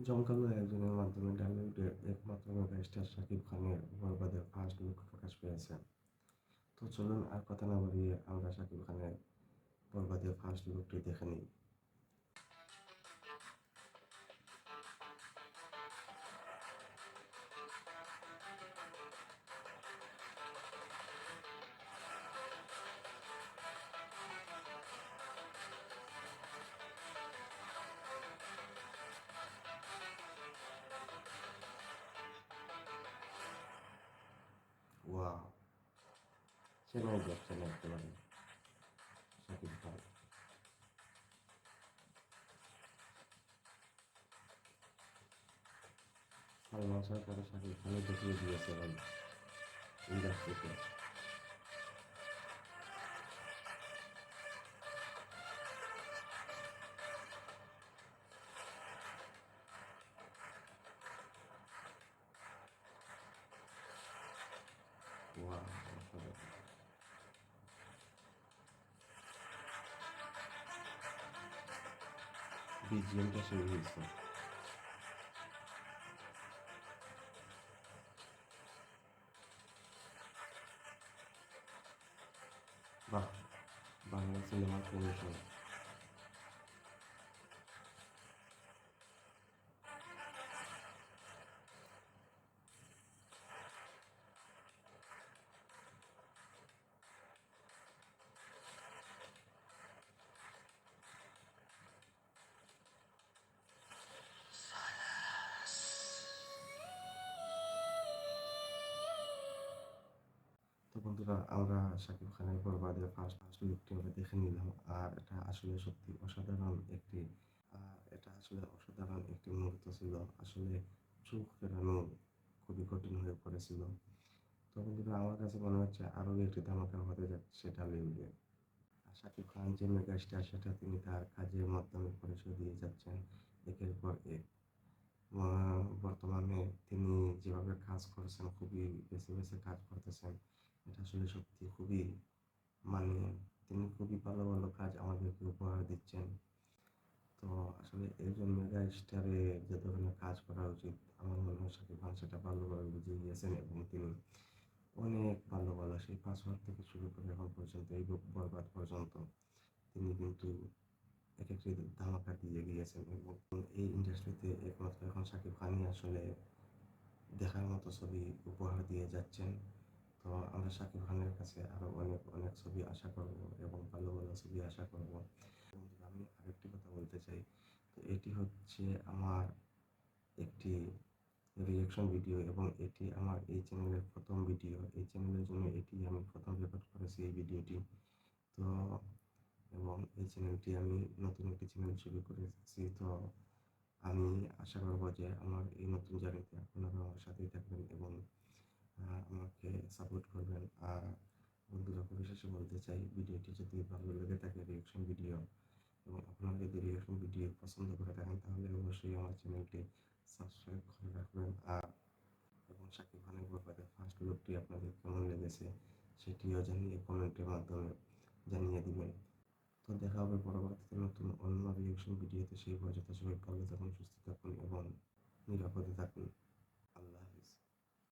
জমকালো আয়োজনের মাধ্যমে ঢালিউডের একমাত্র মেগাস্টার শাকিব খানের বরবাদের ফার্স্ট লুক প্রকাশ পেয়েছে। তো চলুন আর কথা না বাড়িয়ে আমরা শাকিব খানের বরবাদের ফার্স্ট লুকটি দেখে নিই। ওয়াও! চেনাই যাচ্ছে না একেবারে শাকিব খান। সালমান শাহ পরে শাকিব খানই দেখিয়ে দিয়েছে ভাই ইন্ডাস্ট্রিতে। ওয়াও! অসাধারণ। বিজিএমটা সেই হয়েছে। বাহ! বাংলা সিনেমার কমিশন। তো বন্ধুরা, আমরা শাকিব খানের বরবাদের ফার্স্ট ফার্স্ট লুকটি আমরা দেখে নিলাম। আর এটা আসলে সত্যি অসাধারণ একটি অসাধারণ একটি মুহূর্ত ছিল। আসলে চোখ ফেরানো খুবই কঠিন হয়ে পড়েছিল। তো বন্ধুরা, আমার কাছে মনে হচ্ছে আরও একটি ধামাকা হতে যাচ্ছে ঢালিউডে। আর শাকিব খান যে মেগা স্টার সেটা তিনি তার কাজের মাধ্যমে পরিচয় দিয়ে যাচ্ছেন একের পর এক। বর্তমানে তিনি যেভাবে কাজ করছেন, খুবই বেছে বেছে কাজ করতেছেন। এটা আসলে সত্যি খুবই, মানে, তিনি খুবই ভালো ভালো কাজ আমাদেরকে উপহার দিচ্ছেন। তো আসলে একজন মেগা স্টারে যে ধরনের কাজ করা উচিত, আমার মনে হয় শাকিব খান সেটা ভালোভাবে বুঝিয়ে গিয়েছেন এবং তিনি অনেক ভালো ভালো সেই পাসওয়ার্ড থেকে শুরু করে এখন পর্যন্ত এই বরবাদ পর্যন্ত তিনি কিন্তু এক একটি ধামাকা দিয়ে গিয়েছেন এবং এই ইন্ডাস্ট্রিতে একমাত্র এখন শাকিব খানই আসলে দেখার মতো ছবি উপহার দিয়ে যাচ্ছেন। তো আমরা শাকিব খানের কাছে আরও অনেক অনেক ছবি আশা করব এবং ভালো ভালো ছবি আশা করব। আমি আরেকটি কথা বলতে চাই। তো এটি হচ্ছে আমার একটি রিঅ্যাকশন ভিডিও এবং এটি আমার এই চ্যানেলের প্রথম ভিডিও। এই চ্যানেলের জন্য এটি আমি প্রথম রেকর্ড করেছি এই ভিডিওটি। তো এবং এই চ্যানেলটি আমি নতুন একটি চ্যানেল শুরু করেছি। তো আমি আশা করব যে আমার এই নতুন জার্নিতে আপনারা আমার সাথেই থাকবেন এবং আমাকে সাপোর্ট করবেন। আর বন্ধুরা, পরিশেষে বলতে চাই, ভিডিওটি যদি ভালো লেগে থাকে রিঅ্যাকশন ভিডিও, এবং আপনারা যদি রিঅ্যাকশন ভিডিও পছন্দ করে থাকেন তাহলে অবশ্যই আমার চ্যানেলটি সাবস্ক্রাইব করে রাখবেন। আর এবং শাকিব খানের বরবাদের ফার্স্ট লুকটি আপনাদের কেমন লেগেছে সেটিও জানিয়ে কমেন্টের মাধ্যমে জানিয়ে দিবেন। তো দেখা হবে পরবর্তীতে নতুন অন্য রিঅ্যাকশন ভিডিওতে। সেই পর্যন্ত সবাই ভালো থাকুন, সুস্থ থাকুন এবং নিরাপদে থাকুন।